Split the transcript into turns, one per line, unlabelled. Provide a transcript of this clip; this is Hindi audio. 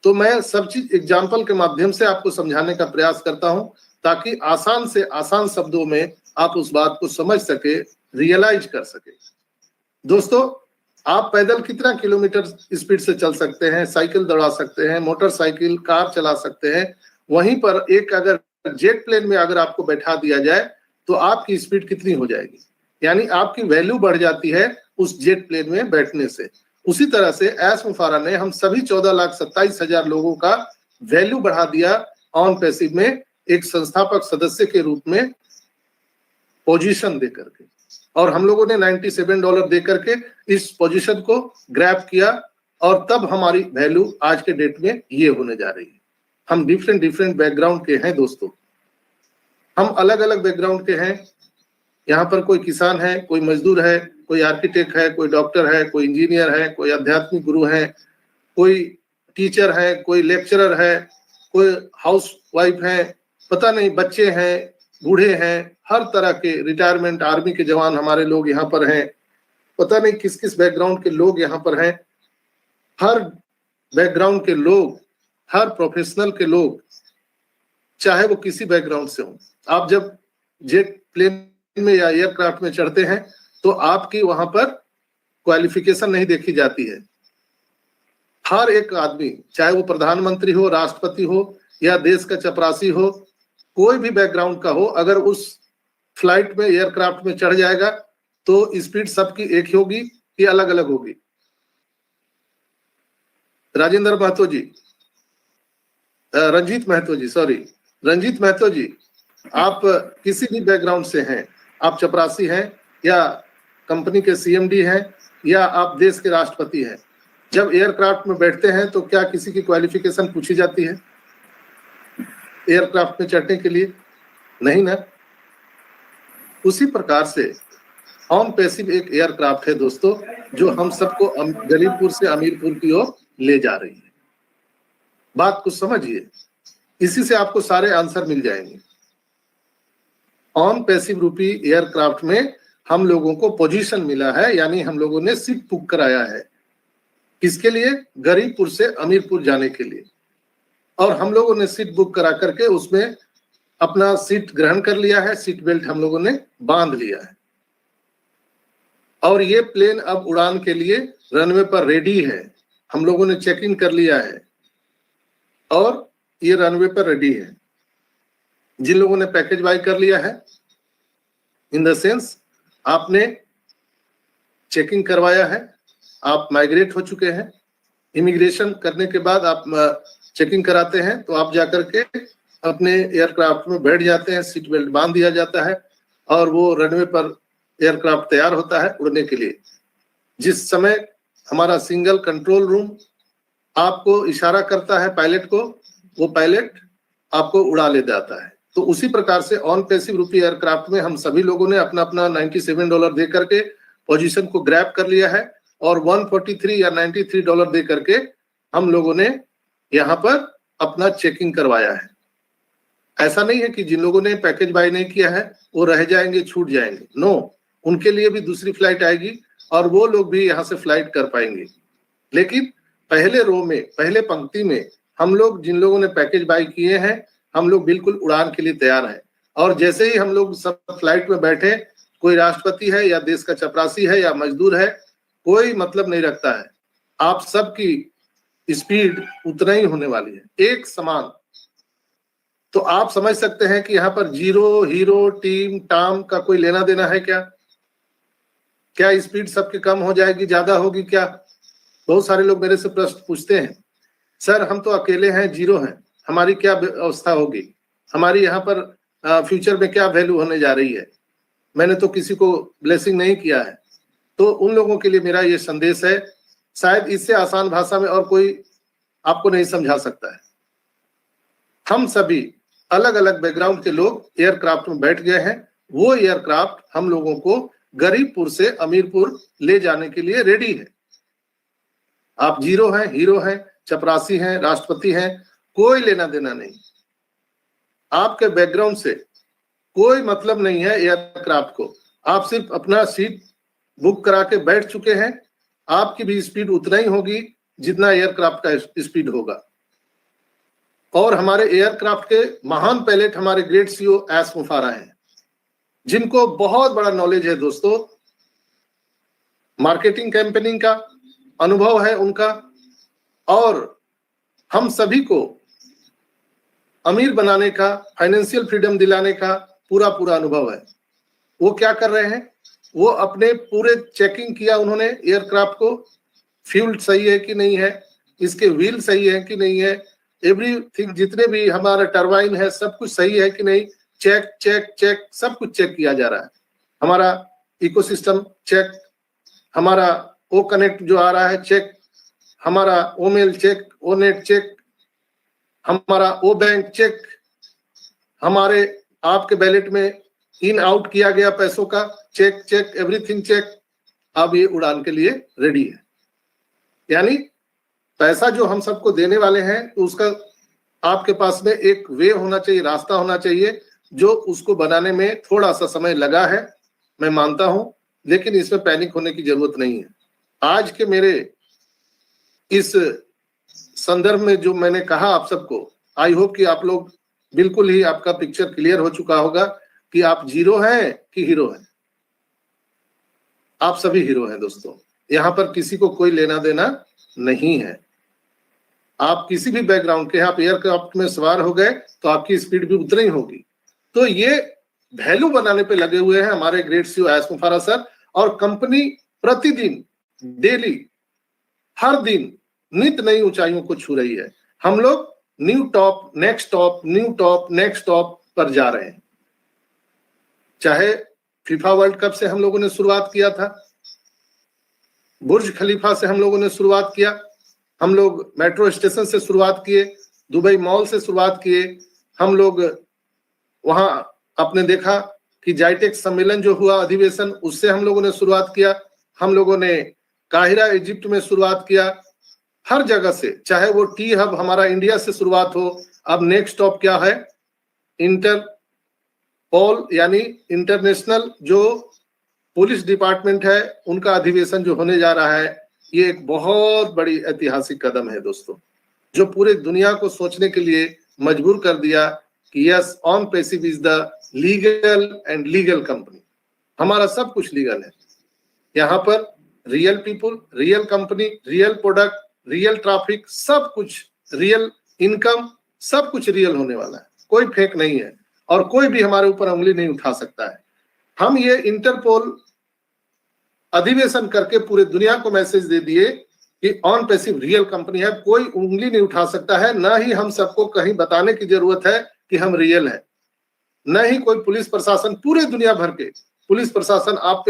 तो मैं सब चीज एग्जाम्पल के माध्यम से आपको समझाने का प्रयास करता हूं, ताकि आसान से आसान शब्दों में आप उस बात को समझ सके, रियलाइज कर सके। दोस्तों, आप पैदल कितना किलोमीटर स्पीड से चल सकते हैं, साइकिल दौड़ा सकते हैं, मोटरसाइकिल, कार चला सकते हैं। वहीं पर एक अगर जेट प्लेन में अगर आपको बैठा दिया जाए तो आपकी स्पीड कितनी हो जाएगी, यानी आपकी वैल्यू बढ़ जाती है उस जेट प्लेन में बैठने से। उसी तरह से एस मुफारा ने हम सभी 14,27,000 लोगों का वैल्यू बढ़ा दिया ऑन पैसिव में, एक संस्थापक सदस्य के रूप में पोजीशन दे करके, और हम लोगों ने $97 दे करके इस पोजीशन को ग्रैब किया, और तब हमारी वैल्यू आज के डेट में ये होने जा रही है। हम डिफरेंट बैकग्राउंड के हैं दोस्तों, हम अलग अलग बैकग्राउंड के हैं। यहाँ पर कोई किसान है, कोई मजदूर है, कोई आर्किटेक्ट है, कोई डॉक्टर है, कोई इंजीनियर है, कोई आध्यात्मिक गुरु है, कोई टीचर है, कोई लेक्चरर है, कोई हाउस वाइफ है, पता नहीं बच्चे हैं, बूढ़े हैं, हर तरह के रिटायरमेंट आर्मी के जवान हमारे लोग यहाँ पर हैं, पता नहीं किस किस बैकग्राउंड के लोग यहाँ पर हैं। हर बैकग्राउंड के लोग, हर प्रोफेशनल के लोग, चाहे वो किसी बैकग्राउंड से हो, आप जब जेट प्लेन में या एयरक्राफ्ट में चढ़ते हैं तो आपकी वहां पर क्वालिफिकेशन नहीं देखी जाती है। हर एक आदमी, चाहे वो प्रधानमंत्री हो, राष्ट्रपति हो, या देश का चपरासी हो, कोई भी बैकग्राउंड का हो, अगर उस फ्लाइट में, एयरक्राफ्ट में चढ़ जाएगा तो स्पीड सबकी एक ही होगी कि अलग अलग होगी? राजेंद्र महतो जी, रंजीत महतो जी, आप किसी भी बैकग्राउंड से हैं, आप चपरासी हैं या कंपनी के सीएमडी हैं या आप देश के राष्ट्रपति हैं, जब एयरक्राफ्ट में बैठते हैं तो क्या किसी की क्वालिफिकेशन पूछी जाती है एयरक्राफ्ट में चढ़ने के लिए? नहीं ना। उसी प्रकार से ऑन पैसिव एक एयरक्राफ्ट है दोस्तों, जो हम सबको गरीबपुर से अमीरपुर की ओर ले जा रही है। बात को समझिए, इसी से आपको सारे आंसर मिल जाएंगे। ऑन पैसिव रूपी एयरक्राफ्ट में हम लोगों को पोजीशन मिला है, यानी हम लोगों ने सीट बुक कराया है। किसके लिए? गरीबपुर से अमीरपुर जाने के लिए। और हम लोगों ने सीट बुक करा करके उसमें अपना सीट ग्रहण कर लिया है, सीट बेल्ट हम लोगों ने बांध लिया है, और ये प्लेन अब उड़ान के लिए रनवे पर रेडी है। हम लोगों ने चेक इन कर लिया है और ये रनवे पर रेडी है। जिन लोगों ने पैकेज बाय कर लिया है, इन द सेंस आपने चेकिंग करवाया है, आप माइग्रेट हो चुके हैं। इमिग्रेशन करने के बाद आप चेकिंग कराते हैं तो आप जाकर के अपने एयरक्राफ्ट में बैठ जाते हैं, सीट बेल्ट बांध दिया जाता है और वो रनवे पर एयरक्राफ्ट तैयार होता है उड़ने के लिए। जिस समय हमारा सिंगल कंट्रोल रूम आपको इशारा करता है पायलट को, वो पायलट आपको उड़ा ले जाता है। तो उसी प्रकार से ऑन पैसिव रूपी एयरक्राफ्ट में हम सभी लोगों ने अपना अपना $97 दे करके पोजीशन को ग्रैब कर लिया है, और 143 या $93 दे करके हम लोगों ने यहाँ पर अपना चेकिंग करवाया है। ऐसा नहीं है कि जिन लोगों ने पैकेज बाय नहीं किया है वो रह जाएंगे, छूट जाएंगे। नो, उनके लिए भी दूसरी फ्लाइट आएगी और वो लोग भी यहाँ से फ्लाइट कर पाएंगे। लेकिन पहले रो में, पहले पंक्ति में हम लोग, जिन लोगों ने पैकेज बाय किए हैं, हम लोग बिल्कुल उड़ान के लिए तैयार हैं। और जैसे ही हम लोग सब फ्लाइट में बैठे, कोई राष्ट्रपति है या देश का चपरासी है या मजदूर है, कोई मतलब नहीं रखता है, आप सबकी स्पीड उतना ही होने वाली है, एक समान। तो आप समझ सकते हैं कि यहाँ पर जीरो, हीरो, टीम, टाम का कोई लेना देना है क्या? क्या स्पीड सबकी कम हो जाएगी, ज्यादा होगी क्या? बहुत सारे लोग मेरे से प्रश्न पूछते हैं, सर हम तो अकेले हैं, जीरो हैं, हमारी क्या अवस्था होगी, हमारी यहाँ पर फ्यूचर में क्या वैल्यू होने जा रही है, मैंने तो किसी को ब्लेसिंग नहीं किया है। तो उन लोगों के लिए मेरा ये संदेश है, शायद इससे आसान भाषा में और कोई आपको नहीं समझा सकता है। हम सभी अलग अलग बैकग्राउंड के लोग एयरक्राफ्ट में बैठ गए हैं। वो एयरक्राफ्ट हम लोगों को गरीबपुर से अमीरपुर ले जाने के लिए रेडी है। आप जीरो हैं, हीरो हैं, चपरासी हैं, राष्ट्रपति हैं, कोई लेना देना नहीं। आपके बैकग्राउंड से कोई मतलब नहीं है एयरक्राफ्ट को। आप सिर्फ अपना सीट बुक करा के बैठ चुके हैं। आपकी भी स्पीड उतना ही होगी जितना एयरक्राफ्ट का स्पीड होगा। और हमारे एयरक्राफ्ट के महान पायलट हमारे ग्रेट सीईओ एस मुफारा हैं, जिनको बहुत बड़ा नॉलेज है दोस्तों, मार्केटिंग कैंपेनिंग का अनुभव है उनका, और हम सभी को अमीर बनाने का, फाइनेंशियल फ्रीडम दिलाने का पूरा अनुभव है। वो क्या कर रहे हैं, वो अपने पूरे चेकिंग किया उन्होंने एयरक्राफ्ट को, फ्यूल सही है कि नहीं है, इसके व्हील सही है कि नहीं है, एवरीथिंग, जितने भी हमारा टरबाइन है सब कुछ सही है कि नहीं, चेक चेक चेक, सब कुछ चेक किया जा रहा है। हमारा इकोसिस्टम चेक, हमारा ओ कनेक्ट जो आ रहा है चेक, हमारा ओ मेल चेक, ओ नेट चेक, हमारा ओ बैंक चेक, हमारे आपके बैलेट में इन आउट किया गया पैसों का चेक चेक, एवरीथिंग चेक। अब ये उड़ान के लिए रेडी है। यानी पैसा जो हम सबको देने वाले हैं तो उसका आपके पास में एक वे होना चाहिए, रास्ता होना चाहिए, जो उसको बनाने में थोड़ा सा समय लगा है, मैं मानता हूं, लेकिन इसमें पैनिक होने की जरूरत नहीं है। आज के मेरे इस संदर्भ में जो मैंने कहा आप सबको, आई होप कि आप लोग बिल्कुल ही, आपका पिक्चर क्लियर हो चुका होगा कि आप जीरो हैं कि हीरो हैं। आप सभी हीरो हैं दोस्तों, यहाँ पर किसी को कोई लेना देना नहीं है। आप किसी भी बैकग्राउंड के, आप एयरक्राफ्ट में सवार हो गए तो आपकी स्पीड भी उतनी ही होगी। तो ये वैल्यू बनाने पे लगे हुए हैं हमारे ग्रेट सीईओ एस मुफारा सर, और कंपनी प्रतिदिन, डेली, हर दिन नित नई ऊंचाइयों को छू रही है। हम लोग new top, next top, new top, next top पर जा रहे हैं। चाहे फीफा वर्ल्ड कप से हम लोगों ने शुरुआत किया था, बुर्ज खलीफा से हम लोगों ने शुरुआत किया, हम लोग मेट्रो स्टेशन से शुरुआत किए, दुबई मॉल से शुरुआत किए, हम लोग वहां आपने देखा कि जाइटेक सम्मेलन जो हुआ अधिवेशन, उससे हम लोगों ने शुरुआत किया, हम लोगों ने काहिरा इजिप्ट में शुरुआत किया, हर जगह से, चाहे वो टी हब हमारा इंडिया से शुरुआत हो। अब नेक्स्ट स्टॉप क्या है, इंटरपोल यानी इंटरनेशनल जो पुलिस डिपार्टमेंट है, उनका अधिवेशन जो होने जा रहा है। ये एक बहुत बड़ी ऐतिहासिक कदम है दोस्तों, जो पूरे दुनिया को सोचने के लिए मजबूर कर दिया कि yes, on passive is the legal and legal company. हमारा सब कुछ लीगल है यहाँ पर, real people, real company, real product, real traffic, सब कुछ रियल, इनकम, सब कुछ रियल होने वाला है, कोई फेक नहीं है, और कोई भी हमारे ऊपर उंगली नहीं उठा सकता है। हम ये इंटरपोल अधिवेशन करके पूरे दुनिया को मैसेज दे दिए कि ऑन पैसिव रियल कंपनी है, कोई उंगली नहीं उठा सकता है, ना ही हम सबको कहीं बताने की जरूरत है कि हम रियल है, न ही कोई पुलिस प्रशासन, पूरे दुनिया भर के पुलिस प्रशासन आप